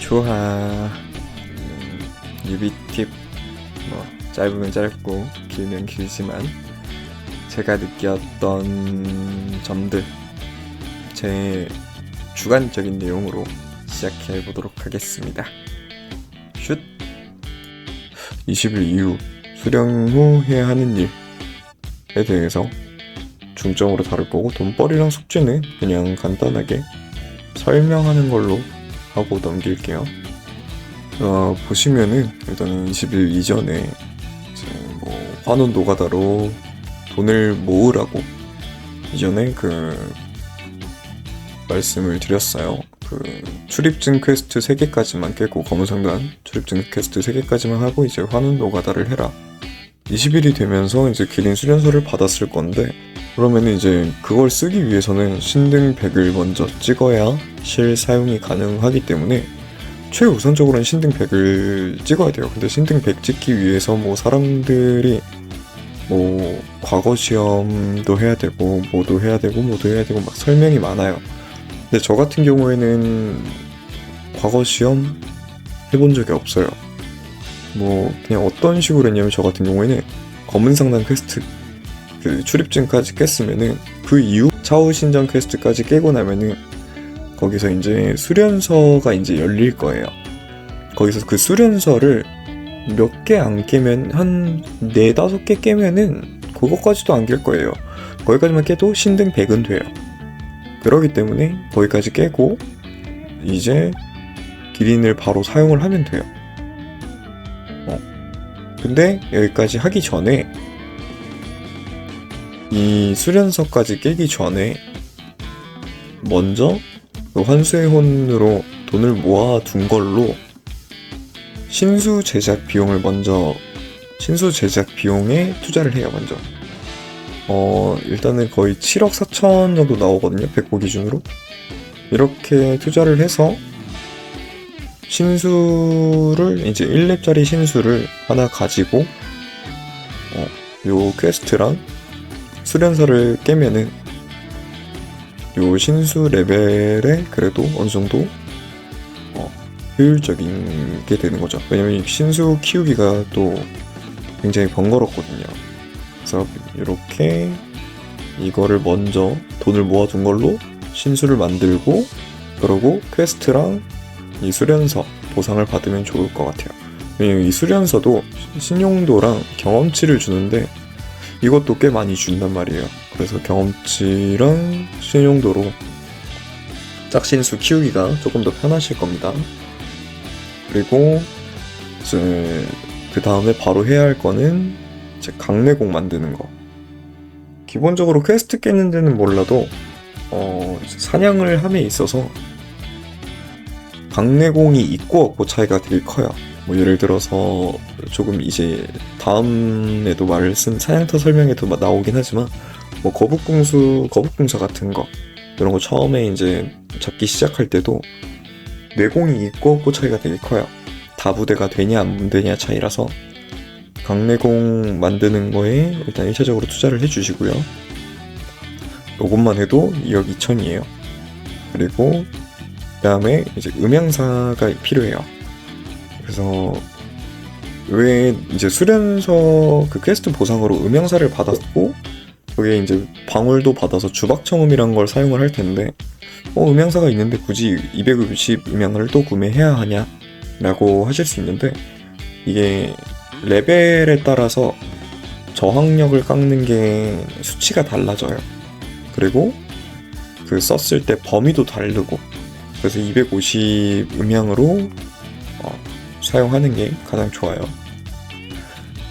좋아. 유비 팁, 짧으면 짧고 길면 길지만 제가 느꼈던 점들, 제 주관적인 내용으로 시작해 보도록 하겠습니다. 슛! 20일 이후 수령 후 해야 하는 일에 대해서 중점으로 다룰 거고, 돈벌이랑 숙제는 그냥 간단하게 설명하는 걸로 하고 넘길게요. 보시면은 일단은 20일 이전에 이제 환원 노가다로 돈을 모으라고 이전에 말씀을 드렸어요. 출입증 퀘스트 3개까지만 깨고, 검은상단 출입증 퀘스트 3개까지만 하고 이제 환원 노가다를 해라. 20일이 되면서 이제 기린 수련서를 받았을 건데, 그러면은 이제 그걸 쓰기 위해서는 신등 100을 먼저 찍어야 실 사용이 가능하기 때문에 최우선적으로는 신등 100을 찍어야 돼요. 근데 신등 100 찍기 위해서 사람들이 과거 시험도 해야 되고 뭐도 해야 되고 막 설명이 많아요. 근데 저 같은 경우에는 과거 시험 해본 적이 없어요. 그냥 어떤 식으로 했냐면, 저 같은 경우에는 검은상단 퀘스트 출입증까지 깼으면은 그 이후 차후 신전 퀘스트까지 깨고 나면은 거기서 이제 수련서가 이제 열릴 거예요. 거기서 그 수련서를 몇 개 안 깨면, 한 4-5개 깨면은 그거까지도 안 깰 거예요. 거기까지만 깨도 신등 100은 돼요. 그러기 때문에 거기까지 깨고 이제 기린을 바로 사용을 하면 돼요. 근데 여기까지 하기 전에, 이 수련서까지 깨기 전에 먼저 환수의 혼으로 돈을 모아둔 걸로 신수 제작 비용에 투자를 해요. 먼저 일단은 거의 7억 4천 정도 나오거든요, 100고 기준으로. 이렇게 투자를 해서 신수를, 이제 1렙짜리 신수를 하나 가지고 요 퀘스트랑 수련서를 깨면은 요 신수 레벨에 그래도 어느 정도 효율적인 게 되는 거죠. 왜냐면 신수 키우기가 또 굉장히 번거롭거든요. 그래서 이렇게 이거를 먼저 돈을 모아둔 걸로 신수를 만들고, 그러고 퀘스트랑 이 수련서 보상을 받으면 좋을 것 같아요. 왜냐면 이 수련서도 신용도랑 경험치를 주는데 이것도 꽤 많이 준단 말이에요. 그래서 경험치랑 신용도로 짝신수 키우기가 조금 더 편하실 겁니다. 그리고 이제 그 다음에 바로 해야 할 거는 이제 강내공 만드는 거. 기본적으로 퀘스트 깨는 데는 몰라도 사냥을 함에 있어서 강내공이 있고 없고 차이가 되게 커요. 예를 들어서 조금 이제 다음에도 사냥터 설명에도 나오긴 하지만, 거북궁사 같은 거, 이런 거 처음에 이제 잡기 시작할 때도 내공이 있고 없고 차이가 되게 커요. 다부대가 되냐 안 되냐 차이라서 강내공 만드는 거에 일단 1차적으로 투자를 해주시고요. 요것만 해도 2억 2천이에요. 그리고 그 다음에 이제 음향사가 필요해요. 그래서 왜 이제 수련서 퀘스트 보상으로 음향사를 받았고, 거기에 이제 방울도 받아서 주박청음이란 걸 사용을 할 텐데, 음향사가 있는데 굳이 250 음향을 또 구매해야 하냐? 라고 하실 수 있는데, 이게 레벨에 따라서 저항력을 깎는 게 수치가 달라져요. 그리고 썼을 때 범위도 다르고, 그래서 250 음향으로 사용하는 게 가장 좋아요.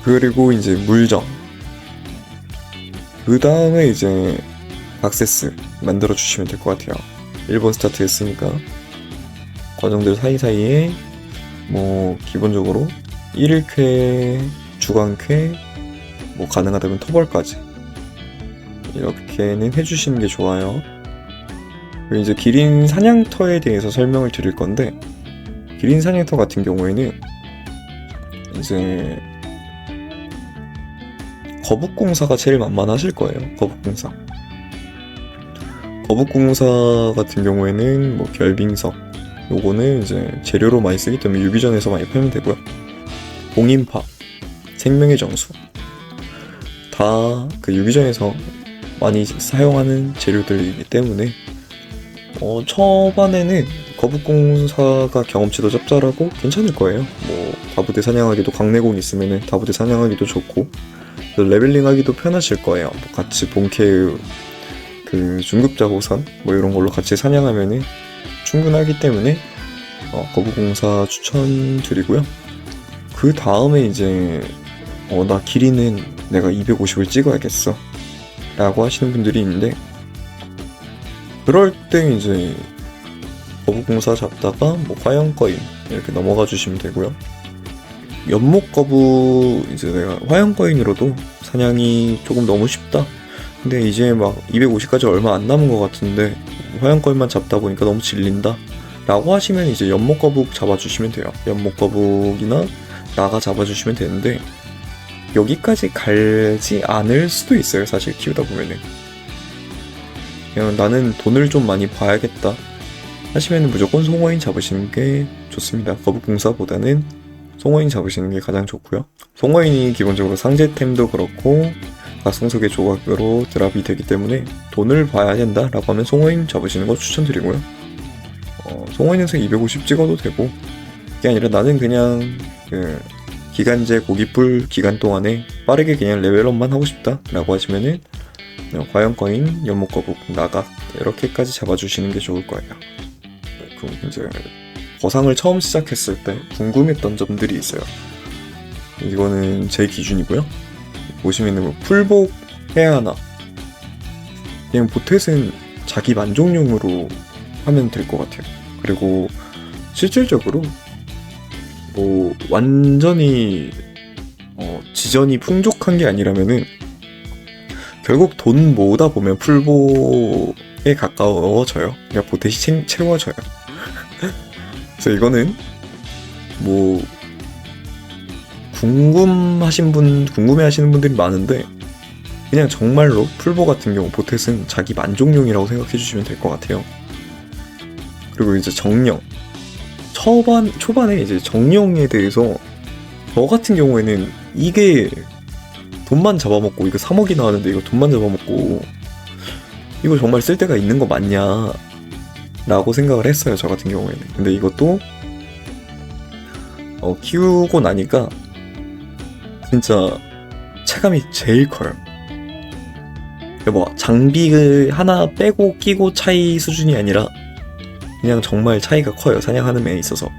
그리고 이제 물정, 그 다음에 이제 악세스 만들어 주시면 될 것 같아요. 1번 스타트 했으니까 과정들 사이사이에 기본적으로 1일쾌, 주간쾌, 가능하다면 토벌까지 이렇게는 해주시는 게 좋아요. 그리고 이제 기린 사냥터에 대해서 설명을 드릴 건데, 기린 사냥터 같은 경우에는 이제 거북공사가 제일 만만하실 거예요. 거북공사 같은 경우에는 결빙석, 요거는 이제 재료로 많이 쓰기 때문에 유기전에서 많이 팔면 되고요. 공인파, 생명의 정수 다 그 유기전에서 많이 사용하는 재료들이기 때문에 초반에는 거북공사가 경험치도 짭짤하고 괜찮을 거예요. 뭐 다부대 사냥하기도 강내공 있으면은 다부대 사냥하기도 좋고 레벨링하기도 편하실 거예요. 뭐 같이 본캐의 그 중급자 호선 뭐 이런 걸로 같이 사냥하면은 충분하기 때문에 거북공사 추천드리고요. 그 다음에 이제 나 길이는 내가 250을 찍어야겠어 라고 하시는 분들이 있는데, 그럴 때 이제 거북공사 잡다가 뭐 화염거인 이렇게 넘어가 주시면 되고요. 연목거북 이제 내가 화염거인으로도 사냥이 조금 너무 쉽다, 근데 이제 막 250까지 얼마 안 남은 것 같은데 화염거인만 잡다 보니까 너무 질린다 라고 하시면 이제 연목거북 잡아주시면 돼요. 연목거북이나 나가 잡아주시면 되는데, 여기까지 갈지 않을 수도 있어요. 사실 키우다 보면은 그냥 나는 돈을 좀 많이 봐야겠다 하시면 무조건 송어인 잡으시는 게 좋습니다. 거북공사보다는 송어인 잡으시는 게 가장 좋고요. 송어인이 기본적으로 상제템도 그렇고 각성석의 조각으로 드랍이 되기 때문에 돈을 봐야 된다 라고 하면 송어인 잡으시는 거 추천드리고요. 송어인에서 250 찍어도 되고, 그게 아니라 나는 그냥 기간제 고깃불 기간 동안에 빠르게 그냥 레벨업만 하고 싶다 라고 하시면은 과연거인, 연목거북, 나각 이렇게까지 잡아주시는 게 좋을 거예요. 그럼 이제 거상을 처음 시작했을 때 궁금했던 점들이 있어요. 이거는 제 기준이고요. 보시면은 뭐 풀복 해야 하나, 그냥 보텟은 자기 만족용으로 하면 될 것 같아요. 그리고 실질적으로 뭐 완전히 지전이 풍족한 게 아니라면은 결국 돈 모으다 보면 풀복에 가까워져요. 그러니까 보텟이 채워져요. 그래서 이거는 뭐 궁금해하시는 분들이 많은데, 그냥 정말로 풀복 같은 경우 보텟은 자기 만족용이라고 생각해 주시면 될 것 같아요. 그리고 이제 정령, 초반에 이제 정령에 대해서 저 같은 경우에는 이게 돈만 잡아먹고, 이거 3억이 나왔는데 이거 돈만 잡아먹고 이거 정말 쓸데가 있는 거 맞냐 라고 생각을 했어요, 저 같은 경우에는. 근데 이것도 키우고 나니까 진짜 체감이 제일 커요. 뭐 장비 하나 빼고 끼고 차이 수준이 아니라 그냥 정말 차이가 커요, 사냥하는 데 있어서.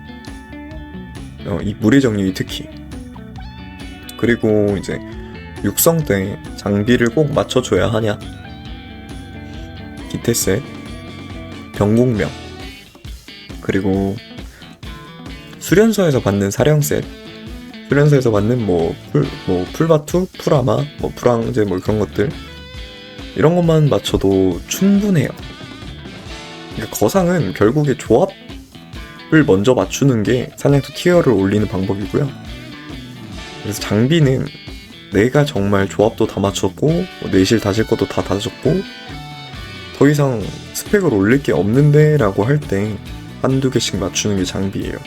이 물의 정률이 특히. 그리고 이제 육성 때 장비를 꼭 맞춰줘야 하냐, 기태셋, 병공명, 그리고 수련소에서 받는 사령셋, 수련소에서 받는 풀바투, 풀아마, 풀왕제 그런 것들, 이런 것만 맞춰도 충분해요. 그러니까 거상은 결국에 조합을 먼저 맞추는 게 사냥터 티어를 올리는 방법이고요. 그래서 장비는 내가 정말 조합도 다 맞췄고 내실 다질 것도 다 다졌고 더 이상 스펙을 올릴 게 없는데 라고 할 때 한두 개씩 맞추는 게 장비예요.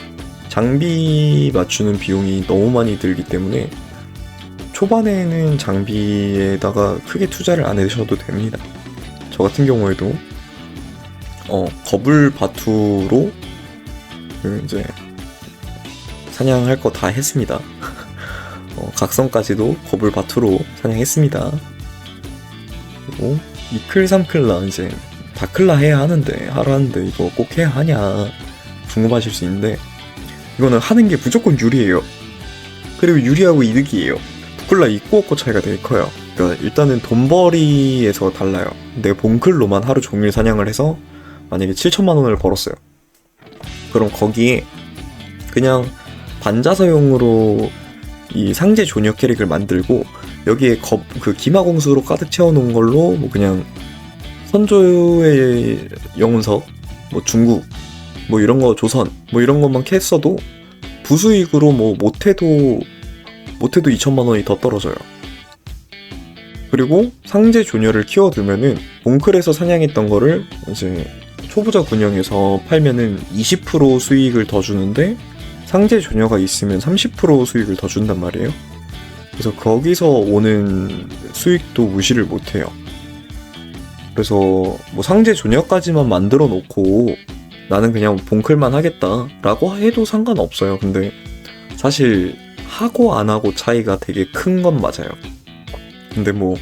장비 맞추는 비용이 너무 많이 들기 때문에 초반에는 장비에다가 크게 투자를 안 해주셔도 됩니다. 저 같은 경우에도 거불 바투로 이제 사냥할 거 다 했습니다. 각성까지도 거불 바투로 사냥했습니다. 그리고 2클 3클라 이제 다클라 해야 하는데 이거 꼭 해야 하냐 궁금하실 수 있는데, 이거는 하는 게 무조건 유리해요. 그리고 유리하고 이득이에요. 부클라 있고 없고 차이가 되게 커요. 그러니까 일단은 돈벌이에서 달라요. 내 본클로만 하루 종일 사냥을 해서 만약에 7천만 원을 벌었어요. 그럼 거기에 그냥 반자서용으로 이 상제 조니어 캐릭을 만들고 여기에 그 기마공수로 가득 채워놓은 걸로 뭐 그냥 선조의 영운석, 중국, 이런 거 조선, 이런 것만 캤어도 부수익으로 못해도 2천만 원이 더 떨어져요. 그리고 상제 조녀를 키워두면은 본클에서 사냥했던 거를 이제 초보자 군영에서 팔면은 20% 수익을 더 주는데 상대 조녀가 있으면 30% 수익을 더 준단 말이에요. 그래서 거기서 오는 수익도 무시를 못해요. 그래서 뭐 상대 조녀까지만 만들어 놓고 나는 그냥 본클만 하겠다라고 해도 상관없어요. 근데 사실 하고 안 하고 차이가 되게 큰 건 맞아요. 근데 뭐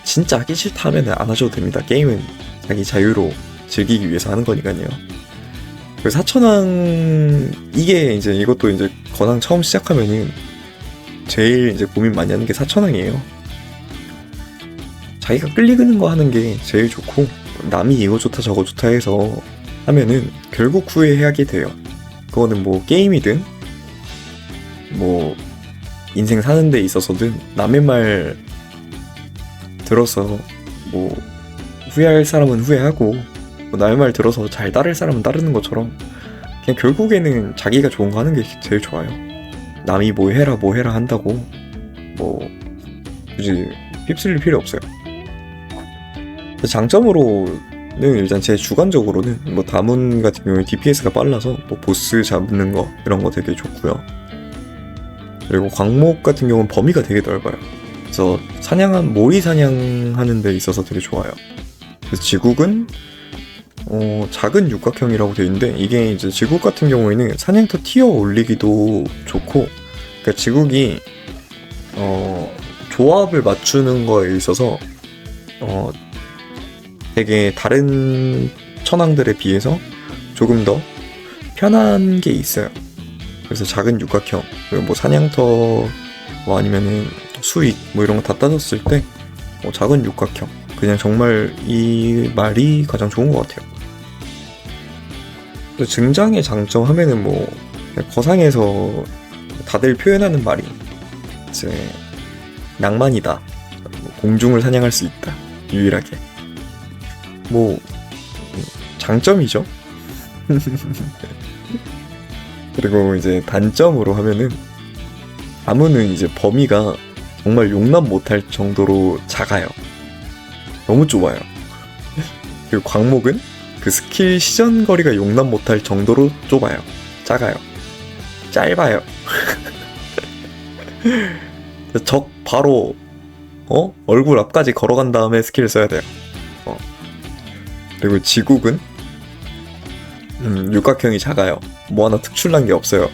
진짜 하기 싫다면 안 하셔도 됩니다. 게임은 자기 자유로 즐기기 위해서 하는 거니까요. 그 사천왕 이게 이제 이것도 이제 건왕 처음 시작하면은 제일 이제 고민 많이 하는 게 사천왕이에요. 자기가 끌리는 거 하는 게 제일 좋고 남이 이거 좋다 저거 좋다 해서 하면은 결국 후회하게 돼요. 그거는 뭐 게임이든 뭐 인생 사는 데 있어서든 남의 말 들어서 뭐 후회할 사람은 후회하고 뭐 남의 말 들어서 잘 따를 사람은 따르는 것처럼 그냥 결국에는 자기가 좋은 거 하는 게 제일 좋아요. 남이 뭐 해라 한다고 뭐 굳이 휩쓸릴 필요 없어요. 장점으로는 일단 제 주관적으로는 뭐 다문 같은 경우에 DPS가 빨라서 뭐 보스 잡는 거 이런 거 되게 좋고요. 그리고 광목 같은 경우는 범위가 되게 넓어요. 그래서 모의 사냥하는 데 있어서 되게 좋아요. 그래서 지국은 작은 육각형이라고 되어 있는데 이게 이제 지국 같은 경우에는 사냥터 티어 올리기도 좋고, 그러니까 지국이 조합을 맞추는 거에 있어서 되게 다른 천왕들에 비해서 조금 더 편한 게 있어요. 그래서 작은 육각형, 뭐 사냥터 뭐 아니면은 수익 뭐 이런 거 다 따졌을 때 작은 육각형 그냥 정말 이 말이 가장 좋은 것 같아요. 증장의 장점 하면은 뭐 거상에서 다들 표현하는 말이 이제 낭만이다, 공중을 사냥할 수 있다, 유일하게 뭐 장점이죠. 그리고 이제 단점으로 하면은 다문은 이제 범위가 정말 용납 못할 정도로 작아요. 너무 좁아요. 그리고 광목은 그 스킬 시전거리가 용납 못할 정도로 좁아요. 작아요. 짧아요. 적 바로 얼굴 앞까지 걸어간 다음에 스킬을 써야 돼요. 그리고 지국은 육각형이 작아요. 뭐 하나 특출난 게 없어요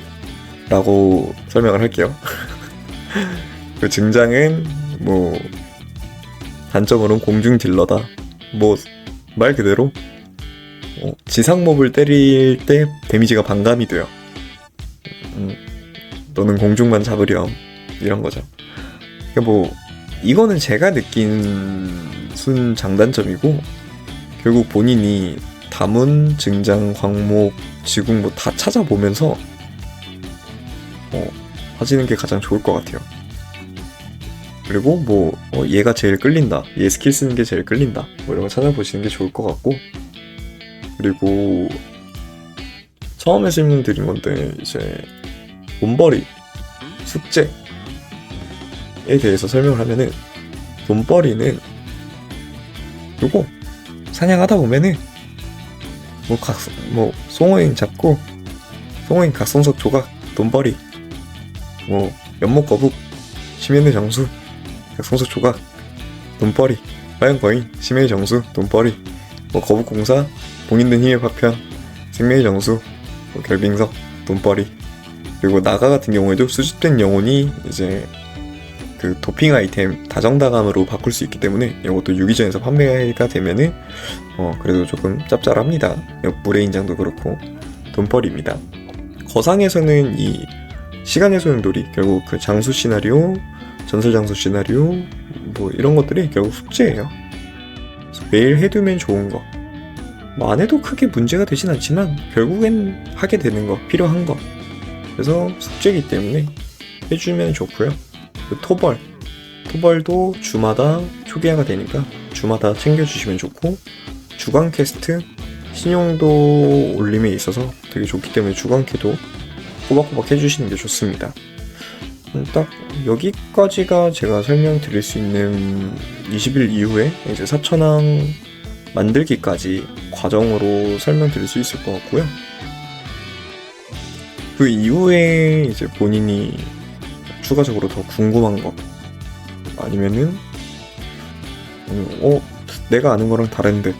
라고 설명을 할게요. 그 증장은 뭐 단점으로는 공중 딜러다. 뭐 말 그대로 지상몹을 때릴 때 데미지가 반감이 돼요. 너는 공중만 잡으렴 이런 거죠. 그러니까 뭐 이거는 제가 느낀 순 장단점이고, 결국 본인이 다문, 증장, 광목, 지국 뭐 다 찾아보면서 하시는 게 가장 좋을 것 같아요. 그리고 뭐 얘가 제일 끌린다, 얘 스킬 쓰는 게 제일 끌린다, 뭐 이런 거 찾아보시는 게 좋을 것 같고, 그리고 처음에 설명드린 건데 이제 돈벌이 숙제에 대해서 설명을 하면은, 돈벌이는 요거 사냥하다 보면은 뭐 송어인 잡고 송어인 각성석 조각 돈벌이, 뭐 연못 거북 심연의 정수 각성석 조각 돈벌이, 화양 거인 심해의 정수 돈벌이, 뭐 거북 공사 봉인된 힘의 파편 생명의 정수 뭐 결빙석 돈벌이. 그리고 나가 같은 경우에도 수집된 영혼이 이제 그 도핑 아이템 다정다감으로 바꿀 수 있기 때문에 이것도 유기전에서 판매가 되면은 그래도 조금 짭짤합니다. 물의 인장도 그렇고 돈벌이입니다. 거상에서는 이 시간의 소용돌이, 결국 그 장수 시나리오, 전설 장수 시나리오 뭐 이런 것들이 결국 숙제예요. 매일 해두면 좋은 거, 뭐 안 해도 크게 문제가 되진 않지만 결국엔 하게 되는 거, 필요한 거. 그래서 숙제이기 때문에 해주면 좋고요. 그 토벌도 주마다 초기화가 되니까 주마다 챙겨주시면 좋고, 주간 퀘스트 신용도 올림에 있어서 되게 좋기 때문에 주간캐도 꼬박꼬박 해주시는 게 좋습니다. 딱 여기까지가 제가 설명드릴 수 있는 20일 이후에 이제 사천왕 만들기까지 과정으로 설명드릴 수 있을 것 같고요. 그 이후에 이제 본인이 추가적으로 더 궁금한 거 아니면은 내가 아는 거랑 다른데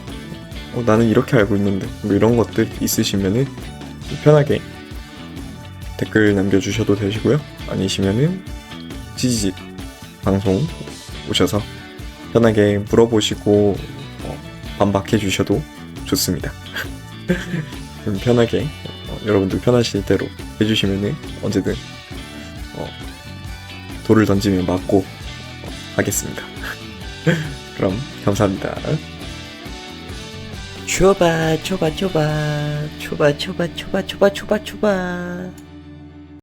나는 이렇게 알고 있는데 뭐 이런 것들 있으시면은 편하게 댓글 남겨주셔도 되시고요. 아니시면은 지지직 방송 오셔서 편하게 물어보시고 반박해 주셔도 좋습니다. 편하게 여러분들 편하실 대로 해주시면은 언제든 돌을 던지면 맞고 하겠습니다. 그럼 감사합니다. 초바 초바 초바 초바 초바 초바 초바 초바 초바